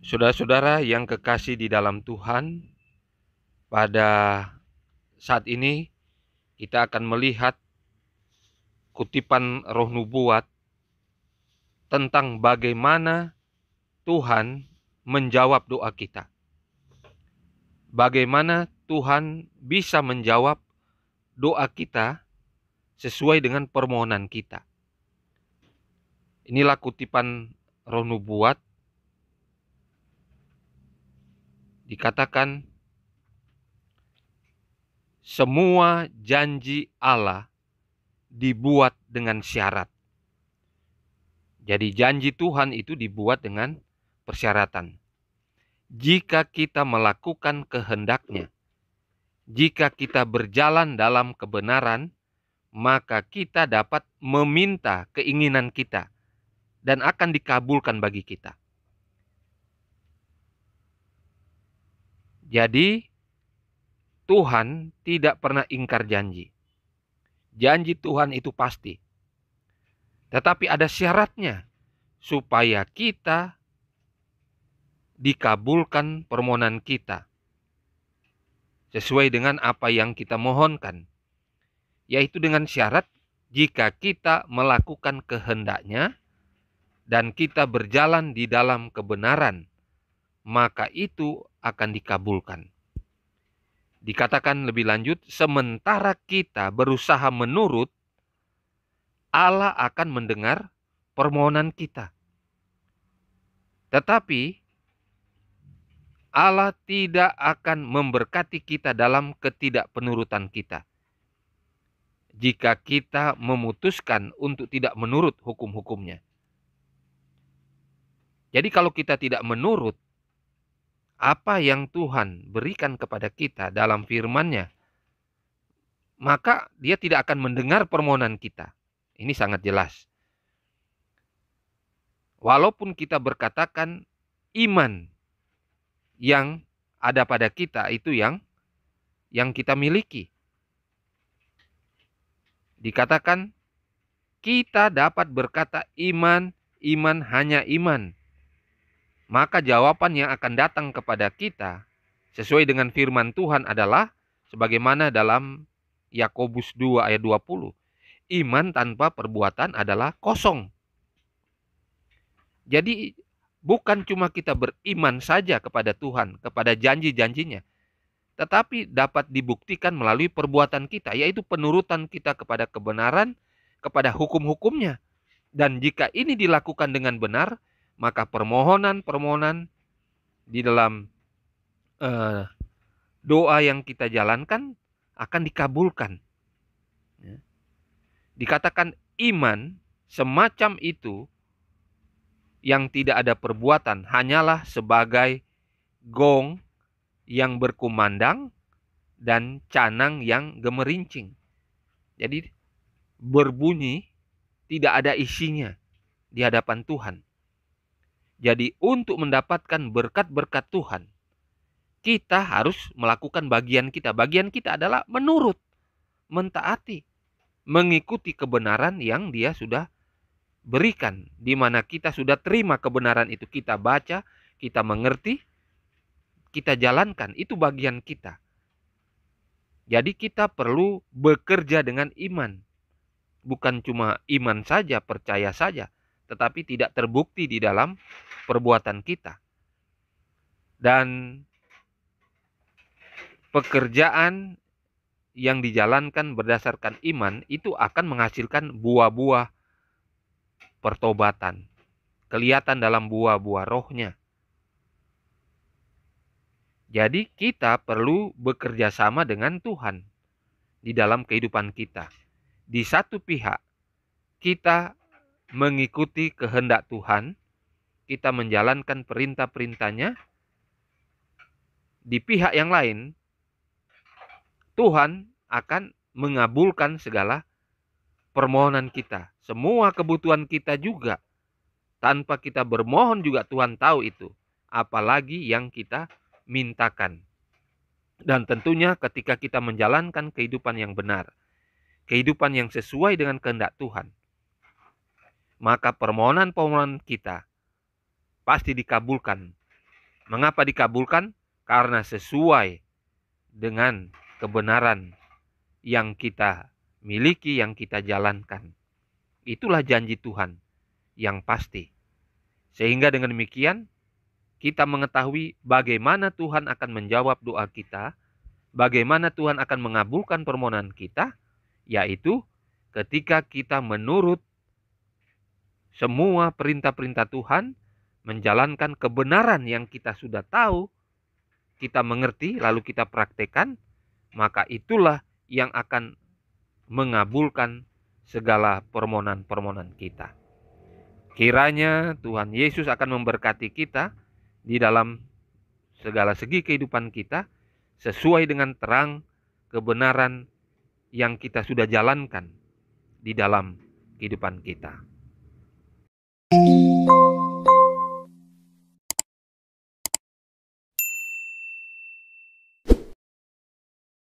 Saudara-saudara yang kekasih di dalam Tuhan, pada saat ini kita akan melihat kutipan roh nubuat tentang bagaimana Tuhan menjawab doa kita. Bagaimana Tuhan bisa menjawab doa kita sesuai dengan permohonan kita. Inilah kutipan roh nubuat. Dikatakan, semua janji Allah dibuat dengan syarat. Jadi janji Tuhan itu dibuat dengan persyaratan. Jika kita melakukan kehendak-Nya, jika kita berjalan dalam kebenaran, maka kita dapat meminta keinginan kita dan akan dikabulkan bagi kita. Jadi Tuhan tidak pernah ingkar janji. Janji Tuhan itu pasti. Tetapi ada syaratnya supaya kita dikabulkan permohonan kita sesuai dengan apa yang kita mohonkan. Yaitu dengan syarat jika kita melakukan kehendak-Nya dan kita berjalan di dalam kebenaran, maka itu akan dikabulkan. Dikatakan lebih lanjut, sementara kita berusaha menurut, Allah akan mendengar permohonan kita. Tetapi Allah tidak akan memberkati kita dalam ketidakpenurutan kita. Jika kita memutuskan untuk tidak menurut hukum-hukumnya. Jadi kalau kita tidak menurut apa yang Tuhan berikan kepada kita dalam firman-Nya, maka Dia tidak akan mendengar permohonan kita. Ini sangat jelas. Walaupun kita berkatakan iman yang ada pada kita itu yang kita miliki. Dikatakan kita dapat berkata iman hanya iman. Maka jawaban yang akan datang kepada kita sesuai dengan firman Tuhan adalah sebagaimana dalam Yakobus 2 ayat 20. Iman tanpa perbuatan adalah kosong. Jadi bukan cuma kita beriman saja kepada Tuhan, kepada janji-janjinya, tetapi dapat dibuktikan melalui perbuatan kita, yaitu penurutan kita kepada kebenaran, kepada hukum-hukumnya. Dan jika ini dilakukan dengan benar, maka permohonan-permohonan di dalam doa yang kita jalankan akan dikabulkan. Dikatakan iman semacam itu yang tidak ada perbuatan hanyalah sebagai gong yang berkumandang dan canang yang gemerincing. Jadi berbunyi tidak ada isinya di hadapan Tuhan. Jadi untuk mendapatkan berkat-berkat Tuhan, kita harus melakukan bagian kita. Bagian kita adalah menurut, mentaati, mengikuti kebenaran yang Dia sudah berikan. Di mana kita sudah terima kebenaran itu, kita baca, kita mengerti, kita jalankan. Itu bagian kita. Jadi kita perlu bekerja dengan iman. Bukan cuma iman saja, percaya saja, tetapi tidak terbukti di dalam perbuatan kita. Dan pekerjaan yang dijalankan berdasarkan iman itu akan menghasilkan buah-buah pertobatan. Kelihatan dalam buah-buah rohnya. Jadi kita perlu bekerja sama dengan Tuhan di dalam kehidupan kita. Di satu pihak, kita mengikuti kehendak Tuhan, kita menjalankan perintah-perintahnya. Di pihak yang lain, Tuhan akan mengabulkan segala permohonan kita. Semua kebutuhan kita juga. Tanpa kita bermohon juga Tuhan tahu itu. Apalagi yang kita mintakan. Dan tentunya ketika kita menjalankan kehidupan yang benar, kehidupan yang sesuai dengan kehendak Tuhan, maka permohonan-permohonan kita pasti dikabulkan Mengapa dikabulkan? Karena sesuai dengan kebenaran yang kita miliki, yang kita jalankan. Itulah janji Tuhan yang pasti. Sehingga dengan demikian, kita mengetahui bagaimana Tuhan akan menjawab doa kita, bagaimana Tuhan akan mengabulkan permohonan kita, yaitu ketika kita menurut semua perintah-perintah Tuhan, menjalankan kebenaran yang kita sudah tahu, kita mengerti, lalu kita praktekkan, maka itulah yang akan mengabulkan segala permohonan-permohonan kita. Kiranya Tuhan Yesus akan memberkati kita di dalam segala segi kehidupan kita, sesuai dengan terang kebenaran yang kita sudah jalankan di dalam kehidupan kita.